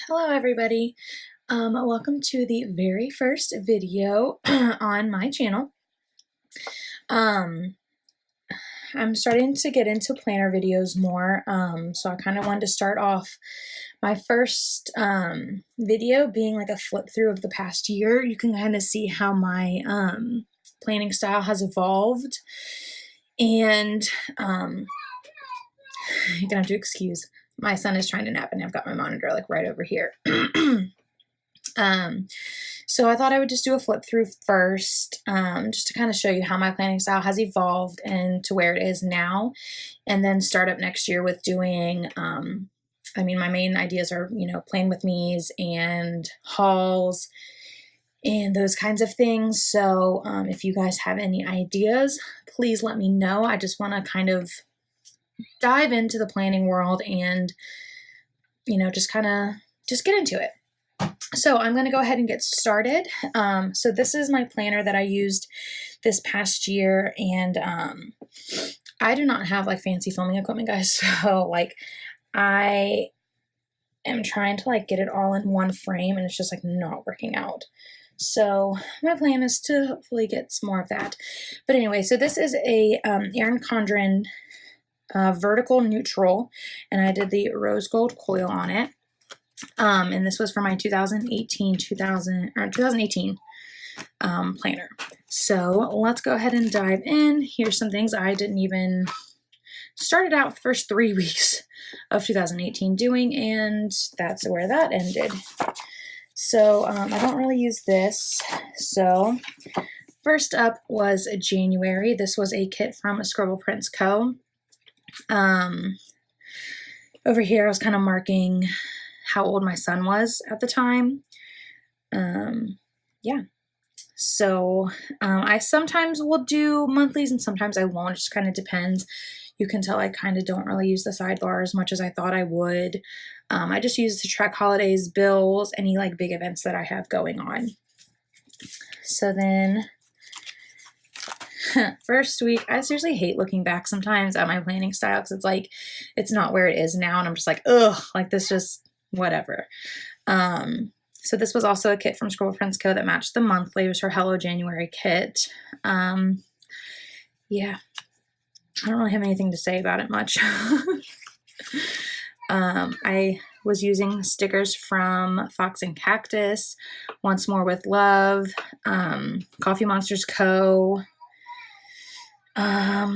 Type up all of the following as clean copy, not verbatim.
Hello everybody. Welcome to the very first video on my channel. Um, I'm starting to get into planner videos more, so I kind of wanted to start off my first video being like a flip through of the past year. You can kind of see how my planning style has evolved, and you're gonna have to excuse my son is trying to nap and I've got my monitor like right over here. So I thought I would just do a flip through first, just to kind of show you how my planning style has evolved and to where it is now, and then start up next year with doing, my main ideas are, plan with me's and hauls and those kinds of things. So if you guys have any ideas, please let me know. I just want to kind of dive into the planning world and, just get into it. So I'm going to go ahead and get started. So this is my planner that I used this past year, and I do not have like fancy filming equipment, guys. So like I am trying to like get it all in one frame, and it's just like not working out. So my plan is to hopefully get some more of that. But anyway, so this is a Erin Condren vertical neutral, and I did the rose gold coil on it. And this was for my 2018 planner. So let's go ahead and dive in. Here's some things I didn't even started out the first 3 weeks of 2018 doing, and that's where that ended. So I don't really use this. So first up was January. This was a kit from Scribble Prints Co. Over here I was kind of marking how old my son was at the time. Yeah. So I sometimes will do monthlies and sometimes I won't. It just kind of depends. You can tell I kind of don't really use the sidebar as much as I thought I would. I just use to track holidays, bills, any like big events that I have going on. So then first week, I seriously hate looking back sometimes at my planning style because it's like, it's not where it is now. And I'm just like, ugh, like this just, whatever. So this was also a kit from Scribble Prints Co. that matched the monthly. It was her Hello January kit. Yeah, I don't really have anything to say about it much. I was using stickers from Fox and Cactus, Once More with Love, Coffee Monsters Co. I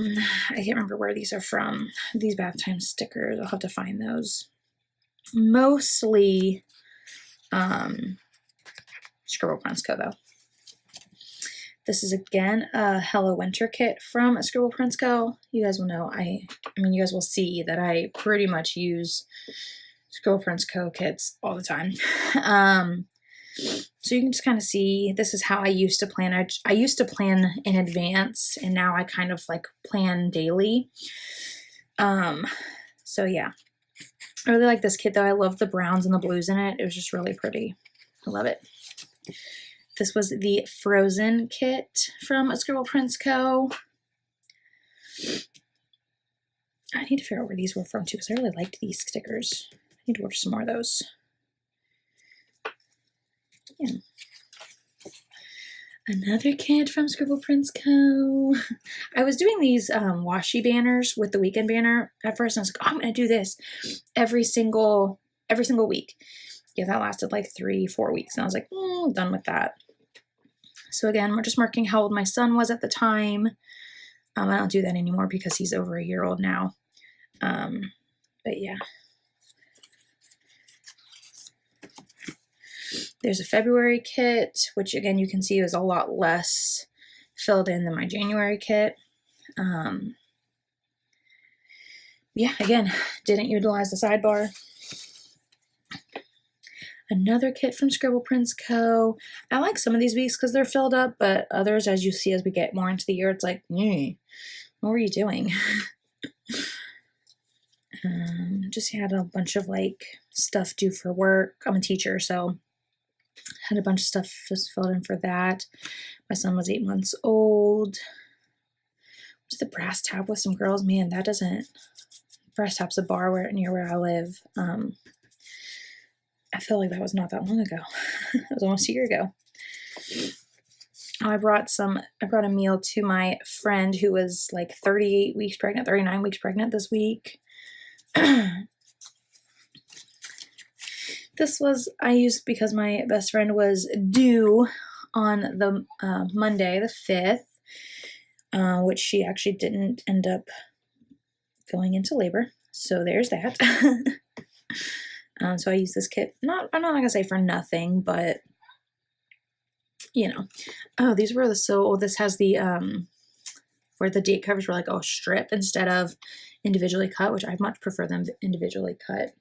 can't remember where these are from. These bath time stickers, I'll have to find those. Mostly Scribble Prints Co. though. This is again a Hello Winter kit from Scribble Prints Co. You guys will know, you guys will see that I pretty much use Scribble Prints Co. kits all the time. So you can just kind of see, this is how I used to plan. I used to plan in advance, and now I kind of like plan daily. So yeah. I really like this kit though. I love the browns and the blues in it. It was just really pretty. I love it. This was the Frozen kit from Scribble Prints Co. I need to figure out where these were from too, because I really liked these stickers. I need to order some more of those. Yeah. Another kit from Scribble Prints Co. I was doing these washi banners with the weekend banner at first, and I was like, oh, I'm going to do this every single week. Yeah, that lasted like 3-4 weeks, and I was like, done with that. So again, we're just marking how old my son was at the time. I don't do that anymore because he's over a year old now. But yeah. There's a February kit, which again, you can see was a lot less filled in than my January kit. Yeah, again, didn't utilize the sidebar. Another kit from Scribble Prints Co. I like some of these weeks because they're filled up, but others, as you see, as we get more into the year, it's like, what were you doing? Just had a bunch of like stuff due for work. I'm a teacher, so had a bunch of stuff just filled in for that. My son was 8 months old. Just the brass tap with some girls. Man, that doesn't. Brass tap's a bar near where I live. I feel like that was not that long ago. It was almost a year ago. I brought a meal to my friend who was like 38 weeks pregnant, 39 weeks pregnant this week. This was, I used because my best friend was due on the Monday, the 5th, which she actually didn't end up going into labor. So there's that. So I used this kit, I'm not going to say for nothing, but you know. Oh, these were this has the, where the date covers were like a strip instead of individually cut, which I much prefer them individually cut.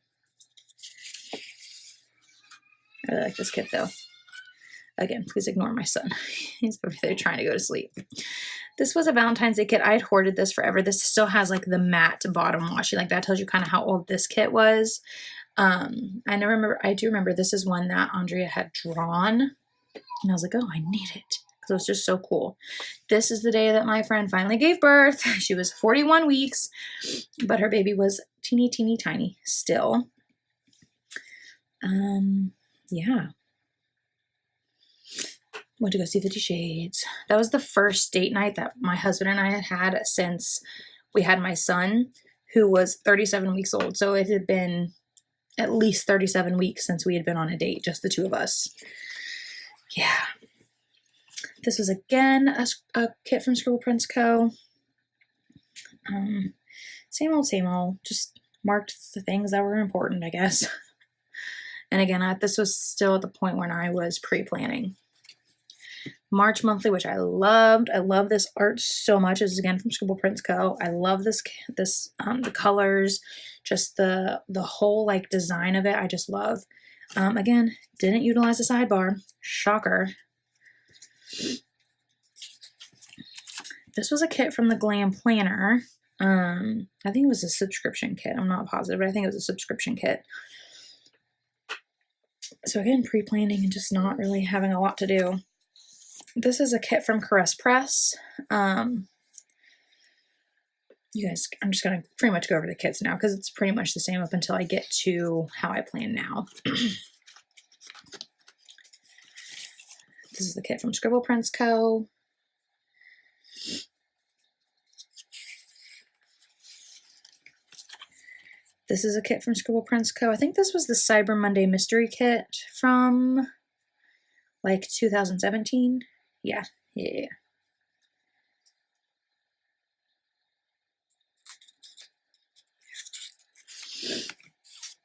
I really like this kit though. Again, please ignore my son. He's over there trying to go to sleep. This was a Valentine's Day kit. I had hoarded this forever. This still has like the matte bottom washi. Like that tells you kind of how old this kit was. I do remember this is one that Andrea had drawn. And I was like, oh, I need it. Because it was just so cool. This is the day that my friend finally gave birth. She was 41 weeks. But her baby was teeny, teeny, tiny still. Yeah. Went to go see 50 Shades. That was the first date night that my husband and I had had since we had my son, who was 37 weeks old. So it had been at least 37 weeks since we had been on a date, just the two of us. Yeah. This was again a kit from Scribble Prints Co. Same old, just marked the things that were important, I guess. And again, this was still at the point when I was pre-planning. March monthly, which I loved. I love this art so much. This is again from Scribble Prints Co. I love this the colors, just the whole like design of it. I just love. Again, didn't utilize the sidebar. Shocker. This was a kit from the Glam Planner. I think it was a subscription kit. I'm not positive, but I think it was a subscription kit. So again, pre-planning and just not really having a lot to do. This is a kit from Caress Press. You guys, I'm just going to pretty much go over the kits now because it's pretty much the same up until I get to how I plan now. This is the kit from Scribble Prints Co. This is a kit from Scribble Prints Co. I think this was the Cyber Monday Mystery Kit from like 2017. Yeah.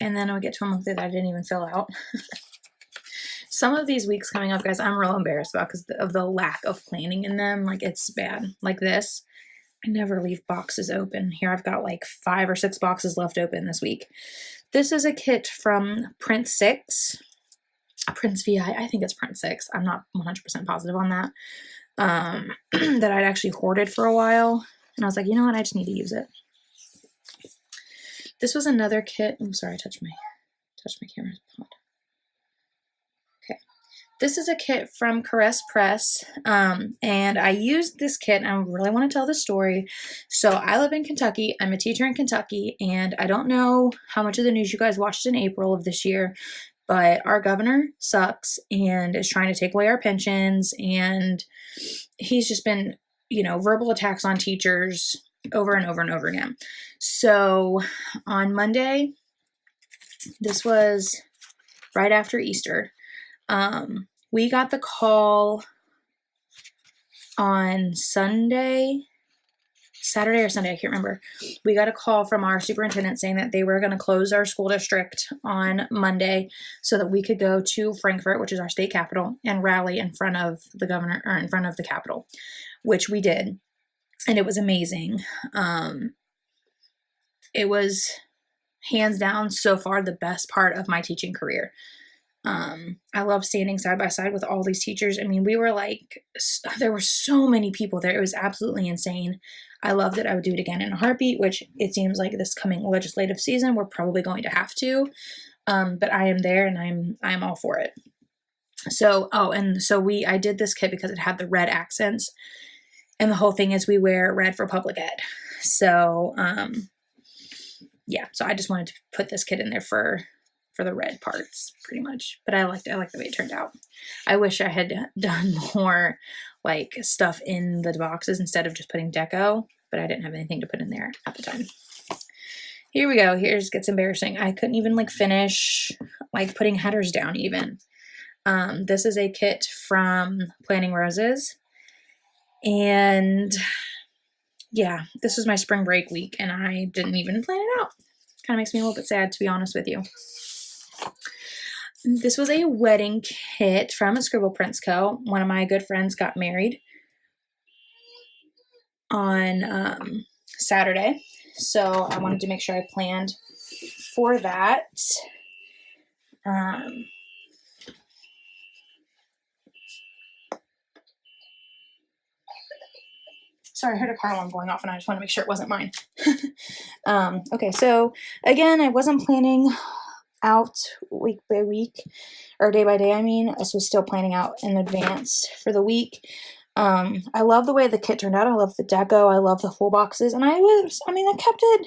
And then I'll get to a monthly that I didn't even fill out. Some of these weeks coming up, guys, I'm real embarrassed about because of the lack of planning in them. Like, it's bad. Like this, I never leave boxes open. Here I've got like 5 or 6 boxes left open this week. This is a kit from Print 6. Prince VI, I think it's Print 6. I'm not 100% positive on that. That I'd actually hoarded for a while. And I was like, you know what? I just need to use it. This was another kit. I'm sorry, I touched my camera pod. Okay. This is a kit from Caress Press. And I used this kit, and I really want to tell the story. So I live in Kentucky. I'm a teacher in Kentucky, and I don't know how much of the news you guys watched in April of this year, but our governor sucks and is trying to take away our pensions, and he's just been, verbal attacks on teachers over and over and over again. So on Monday, this was right after Easter, we got the call on Saturday or Sunday, I can't remember. We got a call from our superintendent saying that they were going to close our school district on Monday so that we could go to Frankfort, which is our state capital, and rally in front of the governor, or in front of the Capitol, which we did. And it was amazing. It was hands down so far the best part of my teaching career. I love standing side by side with all these teachers. I mean, we were like, there were so many people there. It was absolutely insane. I loved it. I would do it again in a heartbeat, which it seems like this coming legislative season, we're probably going to have to. But I am there and I'm all for it. So, I did this kit because it had the red accents, and the whole thing is we wear red for public ed. So, yeah, so I just wanted to put this kit in there for for the red parts pretty much, but I like the way it turned out. I wish I had done more like stuff in the boxes instead of just putting deco, but I didn't have anything to put in there at the time. Here we go. Here's gets embarrassing. I couldn't even like finish like putting headers down even. This is a kit from Planting Roses, and yeah, this was my spring break week and I didn't even plan it out. Kind of makes me a little bit sad, to be honest with you. This was a wedding kit from Scribble Prints Co. One of my good friends got married on Saturday, so I wanted to make sure I planned for that. Sorry, I heard a car alarm going off and I just want to make sure it wasn't mine. Okay, so again, I wasn't planning out week by week, or day by day, I mean. I was still planning out in advance for the week. I love the way the kit turned out. I love the deco. I love the full boxes. And I kept it.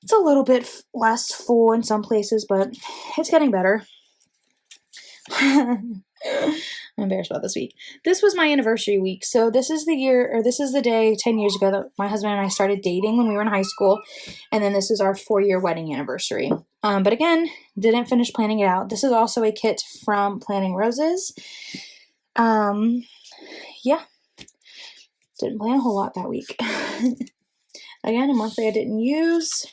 It's a little bit less full in some places, but it's getting better. I'm embarrassed about this week. This was my anniversary week. So this is the day 10 years ago that my husband and I started dating when we were in high school. And then this is our 4-year wedding anniversary. But again, didn't finish planning it out. This is also a kit from Planting Roses. Yeah. Didn't plan a whole lot that week. Again, a monthly I didn't use.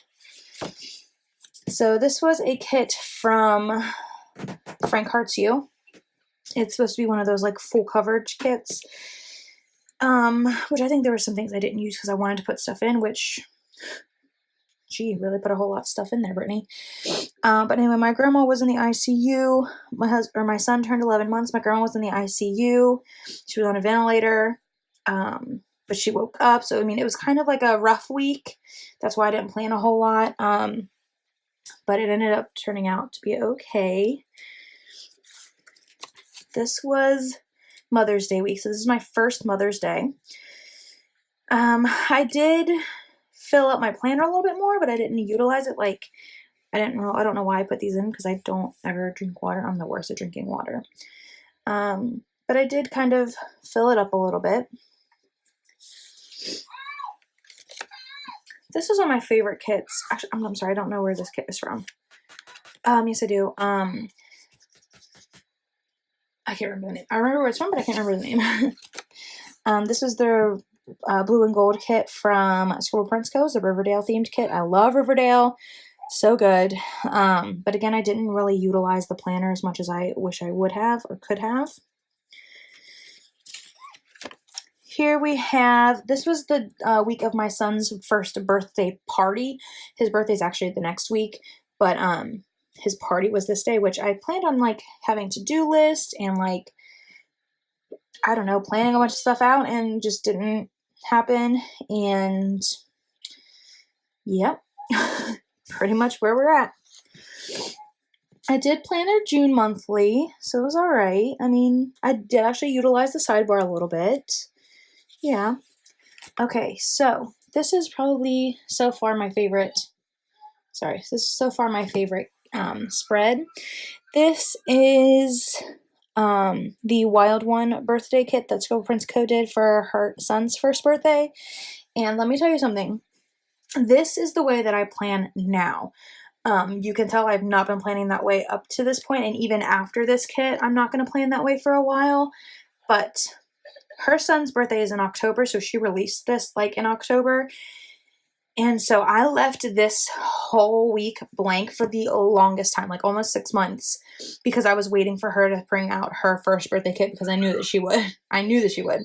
So this was a kit from Frank Hearts You. It's supposed to be one of those like full coverage kits, which I think there were some things I didn't use because I wanted to put stuff in, which, gee, really put a whole lot of stuff in there, Brittany. But anyway, my grandma was in the ICU. My son turned 11 months. My grandma was in the ICU. She was on a ventilator, but she woke up. So, I mean, it was kind of like a rough week. That's why I didn't plan a whole lot. But it ended up turning out to be okay. This was Mother's Day week. So this is my first Mother's Day. I did fill up my planner a little bit more, but I didn't utilize it. Like, I don't know why I put these in because I don't ever drink water. I'm the worst at drinking water. But I did kind of fill it up a little bit. This is one of my favorite kits. Actually, I'm sorry, I don't know where this kit is from. Yes, I do. I can't remember the name. I remember where it's from, but I can't remember the name. This is the blue and gold kit from Scribble Prints Co. The Riverdale themed kit. I love Riverdale. So good. But again, I didn't really utilize the planner as much as I wish I would have or could have. Here we have, this was the week of my son's first birthday party. His birthday is actually the next week, but his party was this day, which I planned on like having to-do list and like, I don't know, planning a bunch of stuff out, and just didn't happen. And yep, pretty much where we're at. I did plan a June monthly, so it was all right. I mean, I did actually utilize the sidebar a little bit. Yeah. Okay, so this is probably so far my favorite. Sorry, this is so far my favorite spread. This is the Wild One birthday kit that Scribble Prints Co. did for her son's first birthday. And let me tell you something. This is the way that I plan now. You can tell I've not been planning that way up to this point, and even after this kit, I'm not going to plan that way for a while. But her son's birthday is in October, so she released this like in October. And so I left this whole week blank for the longest time, like almost 6 months, because I was waiting for her to bring out her first birthday kit because I knew that she would. I knew that she would.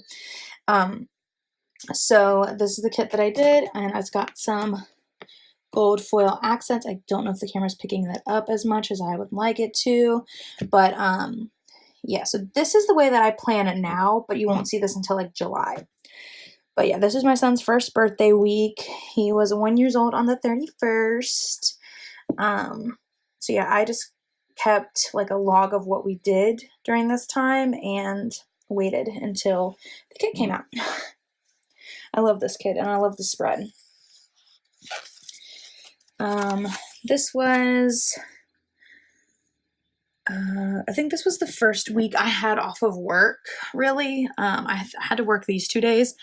So this is the kit that I did, and it's got some gold foil accents. I don't know if the camera's picking that up as much as I would like it to, but yeah, so this is the way that I plan it now, but you won't see this until like July. But yeah, this is my son's first birthday week. He was 1 year old on the 31st. So yeah, I just kept like a log of what we did during this time and waited until the kit came out. I love this kit and I love the spread. This was I think this was the first week I had off of work, really. I had to work these 2 days,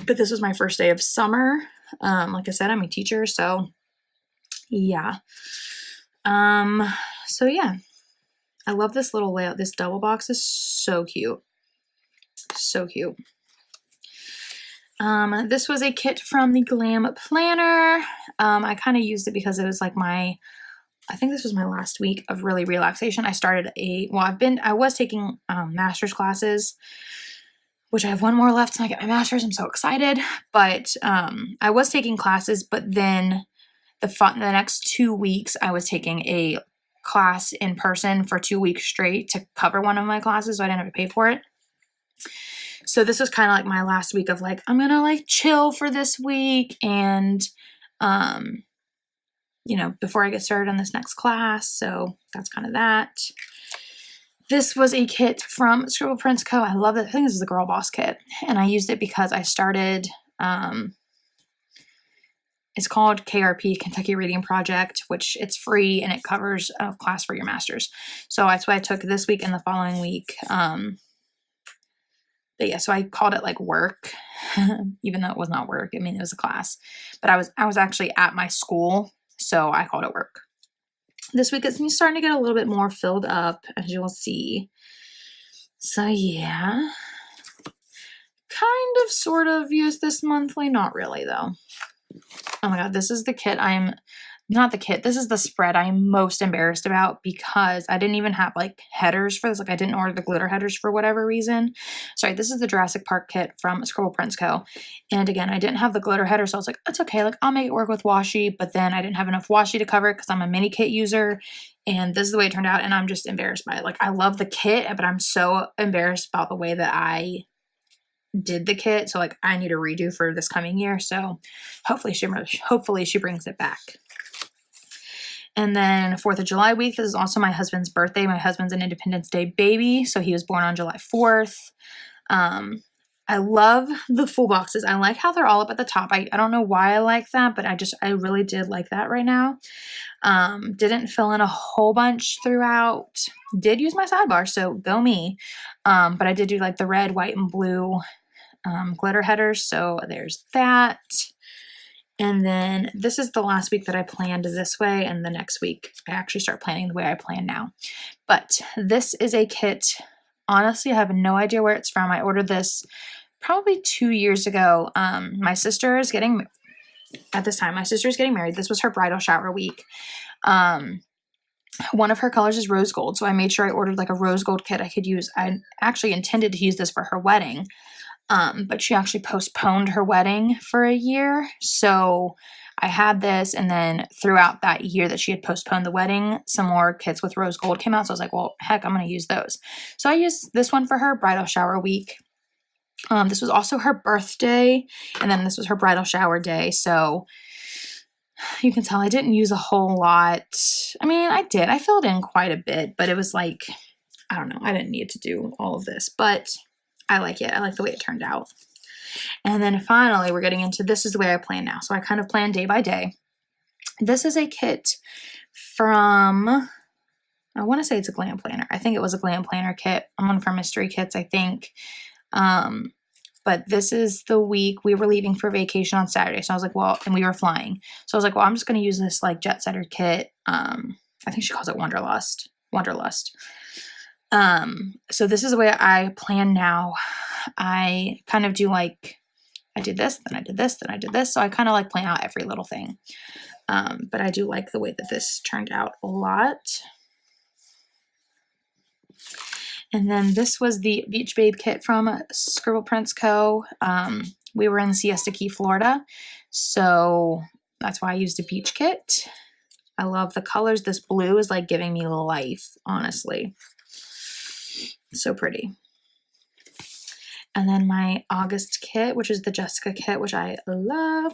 but this was my first day of summer. Like I said, I'm a teacher, so yeah. So yeah, I love this little layout. This double box is so cute. So cute. This was a kit from the Glam Planner. I kind of used it because it was like I think this was my last week of really relaxation. I started I was taking master's classes, which I have one more left and I get my master's. I'm so excited. But I was taking classes, but then the next 2 weeks I was taking a class in person for 2 weeks straight to cover one of my classes, so I didn't have to pay for it. So this was kind of like my last week of like, I'm gonna like chill for this week and before I get started on this next class. So that's kind of that. This was a kit from Scribble Prints Co. I love it. I think this is the Girl Boss kit, and I used it because I started it's called KRP, Kentucky Reading Project, which it's free and it covers a class for your master's. So that's what I took this week and the following week. But yeah, so I called it like work, even though it was not work. I mean, it was a class, but I was actually at my school, so I called it work. This week it's starting to get a little bit more filled up, as you will see. So yeah, kind of sort of use this monthly, not really though. Oh my god, this is the kit this is the spread I'm most embarrassed about because I didn't even have like headers for this. Like I didn't order the glitter headers for whatever reason. Sorry, this is the Jurassic Park kit from Scribble Prints Co. And again, I didn't have the glitter header, so I was like, it's okay, like I'll make it work with washi, but then I didn't have enough washi to cover it because I'm a mini kit user, and this is the way it turned out, and I'm just embarrassed by it. Like I love the kit, but I'm so embarrassed about the way that I did the kit, so like I need a redo for this coming year. So hopefully she brings it back. And then 4th of July week, this is also my husband's birthday. My husband's an Independence Day baby, so he was born on July 4th. I love the full boxes. I like how they're all up at the top. I don't know why I like that, but I really did like that right now. Didn't fill in a whole bunch throughout. Did use my sidebar, so go me. But I did do like the red, white, and blue glitter headers, so there's that. And then this is the last week that I planned this way, and the next week I actually start planning the way I plan now. But this is a kit. Honestly, I have no idea where it's from. I ordered this probably 2 years ago. My sister is getting married. This was her bridal shower week. One of her colors is rose gold, so I made sure I ordered like a rose gold kit I could use. I actually intended to use this for her wedding. But she actually postponed her wedding for a year. So I had this, and then throughout that year that she had postponed the wedding, some more kits with rose gold came out. So I was like, well, heck, I'm going to use those. So I used this one for her bridal shower week. This was also her birthday, and then this was her bridal shower day. So you can tell I didn't use a whole lot. I mean, I did. I filled in quite a bit, but it was like, I don't know. I didn't need to do all of this, but I like it. I like the way it turned out. And then finally, we're getting into this is the way I plan now. So I kind of plan day by day. This is a kit from, I want to say it's a Glam Planner. I think it was a Glam Planner kit. I'm one of her mystery kits, I think. But this is the week we were leaving for vacation on Saturday. So I was like, well, and we were flying. So I was like, well, I'm just going to use this like Jet Setter kit. I think she calls it Wanderlust. So this is the way I plan now. I kind of do like, I did this, then I did this, then I did this. So I kind of like plan out every little thing. But I do like the way that this turned out a lot. And then this was the Beach Babe kit from Scribble Prints Co. We were in Siesta Key, Florida. So that's why I used a beach kit. I love the colors. This blue is like giving me life, honestly. So pretty. And then my August kit, which is the Jessica kit, which I love.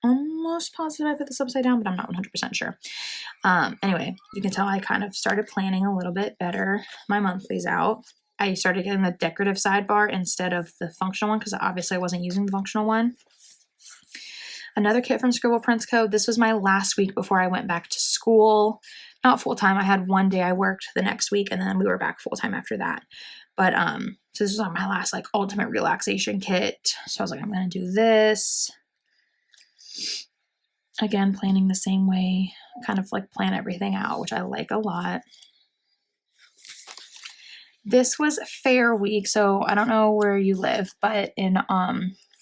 Almost positive I put this upside down, but I'm not 100% sure. Anyway, you can tell I kind of started planning a little bit better my monthlies out. I started getting the decorative sidebar instead of the functional one because obviously I wasn't using the functional one. Another kit from Scribble Prints Co. This was my last week before I went back to school. not full-time. I had one day I worked the next week, and then we were back full-time after that. But so this was on my last like ultimate relaxation kit. So I was like, I'm gonna do this. Again, planning the same way, kind of like plan everything out, which I like a lot. This was fair week. So I don't know where you live, but in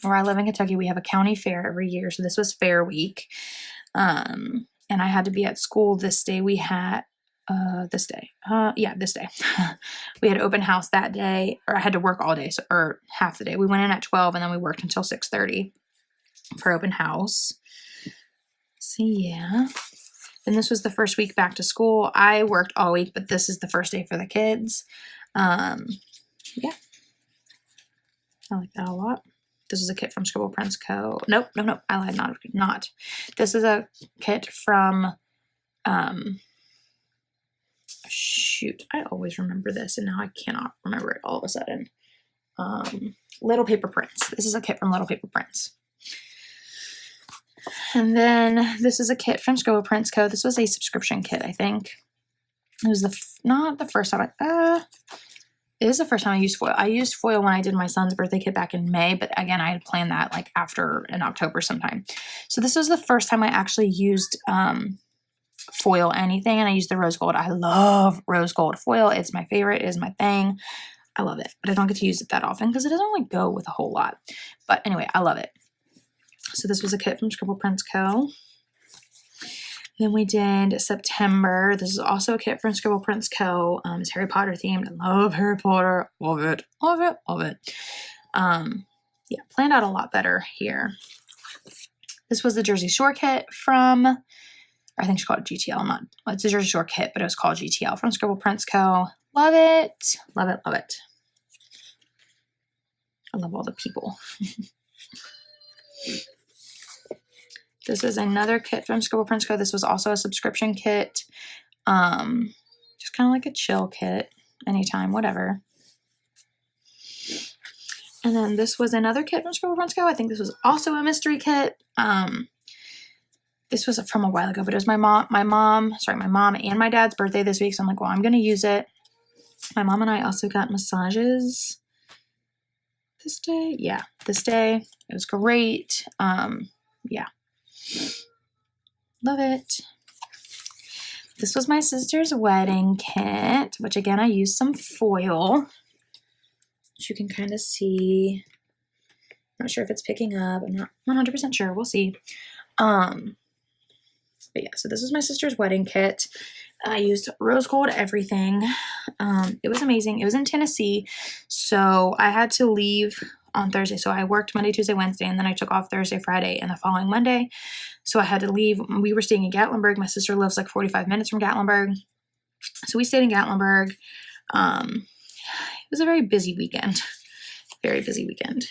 where I live in Kentucky, we have a county fair every year. So this was fair week. And I had to be at school this day. We had this day. This day. We had open house that day, or I had to work all day, or half the day. We went in at 12 and then we worked until 6:30 for open house. So yeah. And this was the first week back to school. I worked all week, but this is the first day for the kids. Yeah. I like that a lot. This is a kit from Scribble Prints Co. Nope. I lied, not. This is a kit from, shoot, I always remember this, and now I cannot remember it all of a sudden. Little Paper Prints. This is a kit from Little Paper Prints. And then this is a kit from Scribble Prints Co. This was a subscription kit, I think. It was not the first time it is the first time I used foil. I used foil when I did my son's birthday kit back in May, but again, I had planned that like after in October sometime. So this was the first time I actually used foil anything, and I used the rose gold. I love rose gold foil. It's my favorite. It is my thing. I love it, but I don't get to use it that often because it doesn't really go with a whole lot. But anyway, I love it. So this was a kit from Scribble Prints Co. Then we did September. This is also a kit from Scribble Prints Co. It's Harry Potter themed. I love Harry Potter. Love it. Yeah, planned out a lot better here. This was the Jersey Shore kit from, I think she called it GTL. It's a Jersey Shore kit, but it was called GTL from Scribble Prints Co. Love it. Love it. I love all the people. This is another kit from Scribble Prints Co. This was also a subscription kit. Just kind of like a chill kit. Anytime, whatever. And then this was another kit from Scribble Prints Co. I think this was also a mystery kit. This was from a while ago, but it was my mom and my dad's birthday this week. So I'm like, well, I'm going to use it. My mom and I also got massages this day. Yeah, this day. It was great. Yeah. Love it. This was my sister's wedding kit, which again, I used some foil, which you can kind of see. Not sure if it's picking up. I'm not 100% sure. We'll see. But yeah, so this was my sister's wedding kit. I used rose gold everything. It was amazing. It was in Tennessee, so I had to leave on Thursday. So I worked Monday, Tuesday, Wednesday, and then I took off Thursday, Friday, and the following Monday. So I had to leave. We were staying in Gatlinburg. My sister lives like 45 minutes from Gatlinburg. So we stayed in Gatlinburg. It was a very busy weekend. Very busy weekend.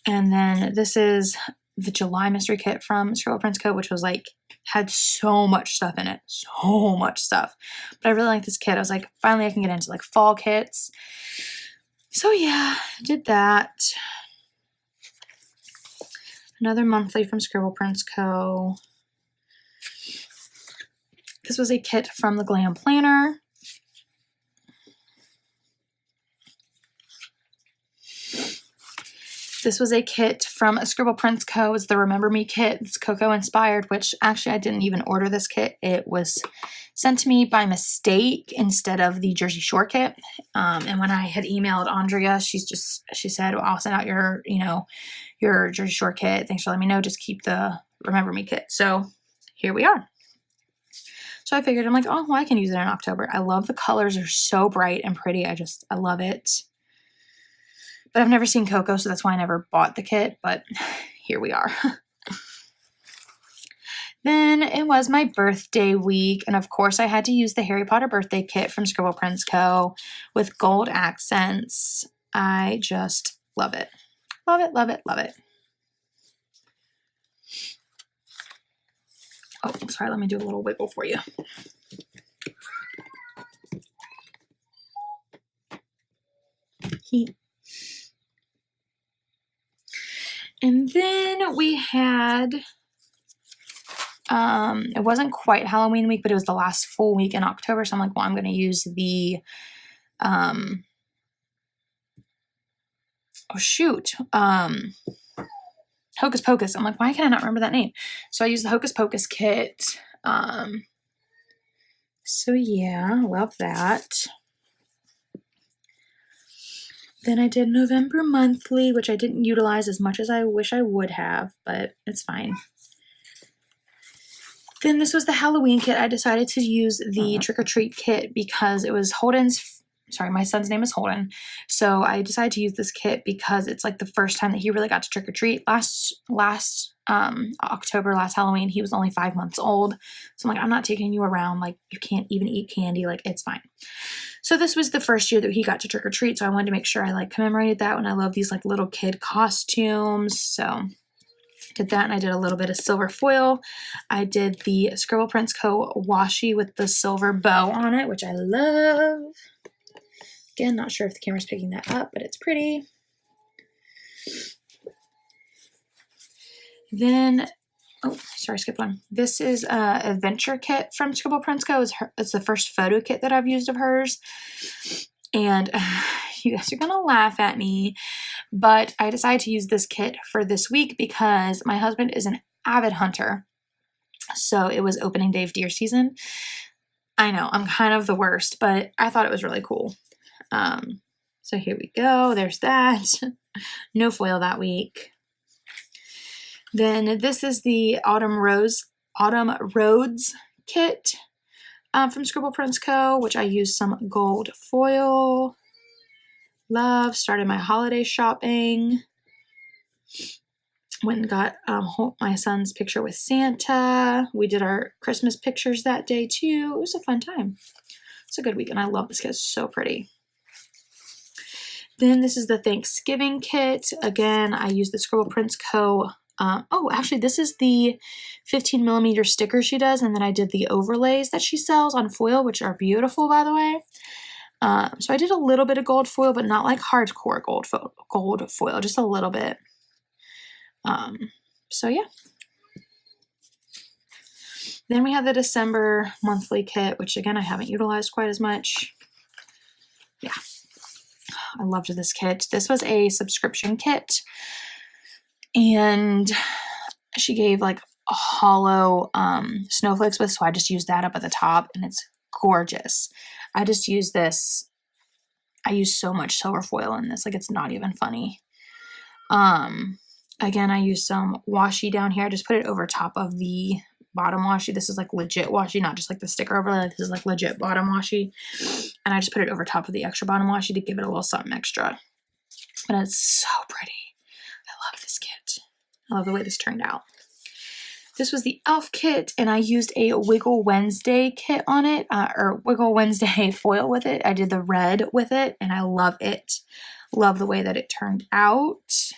And then this is the July mystery kit from Scribble Prints Co., which was like, had so much stuff in it. So much stuff. But I really like this kit. I was like, finally I can get into like fall kits. So yeah, did that. Another monthly from Scribble Prints Co. This was a kit from the Glam Planner. This was a kit from Scribble Prints Co. It's the Remember Me kit. It's Cocoa inspired, which actually I didn't even order this kit. It was sent to me by mistake instead of the Jersey Shore kit. And when I had emailed Andrea, she said, well, I'll send out your Jersey Shore kit. Thanks for letting me know. Just keep the Remember Me kit. So here we are. So I figured, I'm like, oh, well, I can use it in October. I love the colors. They're so bright and pretty. I love it. But I've never seen Coco, so that's why I never bought the kit, but here we are. Then it was my birthday week, and of course I had to use the Harry Potter birthday kit from Scribble Prints Co. with gold accents. I just love it. Love it, love it, love it. Oh, sorry, let me do a little wiggle for you. And then we had It wasn't quite Halloween week, but it was the last full week in October. So I'm like, well, I'm going to use the, oh shoot, Hocus Pocus. I'm like, why can I not remember that name? So I used the Hocus Pocus kit. So yeah, love that. Then I did November monthly, which I didn't utilize as much as I wish I would have, but it's fine. Then this was the Halloween kit. I decided to use the Trick or Treat kit because it was my son's name is Holden. So I decided to use this kit because it's like the first time that he really got to trick or treat. Last October, last Halloween, he was only 5 months old. So I'm like, I'm not taking you around. Like, you can't even eat candy. Like, it's fine. So this was the first year that he got to trick or treat. So I wanted to make sure I like commemorated that when I love these like little kid costumes. So did that, and I did a little bit of silver foil. I did the Scribble Prints Co. washi with the silver bow on it, which I love. Again, not sure if the camera's picking that up, but it's pretty. Then, oh, sorry, skip one. This is a adventure kit from Scribble Prints Co. It's the first photo kit that I've used of hers. And you guys are going to laugh at me, but I decided to use this kit for this week because my husband is an avid hunter. So it was opening day of deer season. I know, I'm kind of the worst, but I thought it was really cool. So here we go. There's that. No foil that week. Then this is the Autumn Roads kit from Scribble Prints Co., which I used some gold foil. Love. Started my holiday shopping. Went and got my son's picture with Santa. We did our Christmas pictures that day too. It was a fun time. It's a good week, and I love this kit. It's so pretty. Then this is the Thanksgiving kit. Again, I used the Scribble Prints Co. Oh, actually, this is the 15 millimeter sticker she does, and then I did the overlays that she sells on foil, which are beautiful, by the way. So I did a little bit of gold foil, but not like hardcore gold foil, just a little bit. So yeah. Then we have the December monthly kit, which again, I haven't utilized quite as much. Yeah. I loved this kit. This was a subscription kit, and she gave like a hollow snowflakes with, so I just used that up at the top, and it's gorgeous. I just use this. I use so much silver foil in this, like it's not even funny. Again, I use some washi down here. I just put it over top of the bottom washi. This is like legit washi, not just like the sticker overlay. Like, this is like legit bottom washi. And I just put it over top of the extra bottom washi to give it a little something extra. But it's so pretty. I love this kit. I love the way this turned out. This was the Elf kit, and I used a Wiggle Wednesday kit on it, or Wiggle Wednesday foil with it. I did the red with it, and I love it. Love the way that it turned out.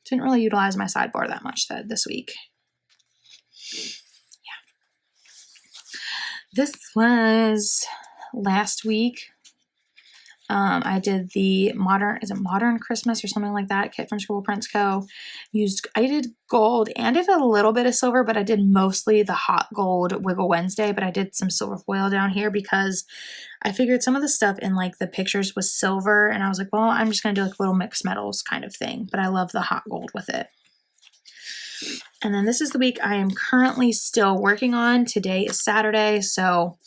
Didn't really utilize my sidebar that much this week. Yeah. This was last week. I did the Modern Christmas or something like that kit from Scribble Prints Co. I did gold and did a little bit of silver, but I did mostly the hot gold Wiggle Wednesday, but I did some silver foil down here because I figured some of the stuff in like the pictures was silver, and I was like, well, I'm just going to do like little mixed metals kind of thing, but I love the hot gold with it. And then this is the week I am currently still working on. Today is Saturday, so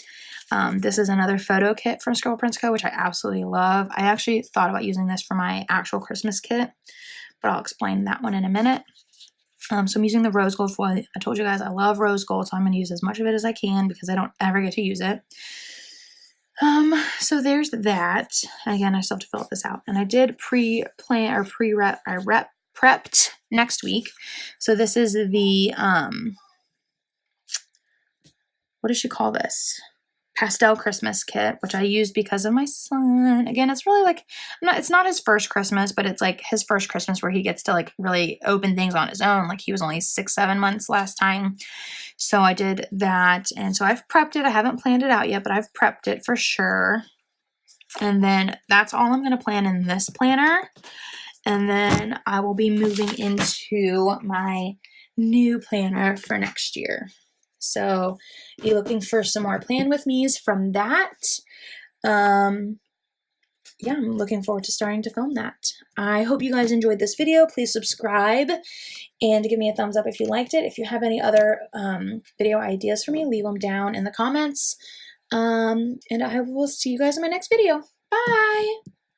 this is another photo kit from Scribble Prints Co., which I absolutely love. I actually thought about using this for my actual Christmas kit, but I'll explain that one in a minute. So I'm using the rose gold foil. I told you guys I love rose gold, so I'm going to use as much of it as I can because I don't ever get to use it. So there's that. Again, I still have to fill this out. And I did prepped next week. So this is the, what does she call this? Pastel Christmas kit, which I used because of my son. Again, it's really like, it's not his first Christmas, but it's like his first Christmas where he gets to like really open things on his own. Like he was only 6-7 months last time. So I did that. And so I've prepped it. I haven't planned it out yet, but I've prepped it for sure. And then that's all I'm going to plan in this planner. And then I will be moving into my new planner for next year. So be looking for some more plan with me's from that. Yeah, I'm looking forward to starting to film that. I hope you guys enjoyed this video. Please subscribe and give me a thumbs up if you liked it. If you have any other video ideas for me, leave them down in the comments. And I will see you guys in my next video. Bye!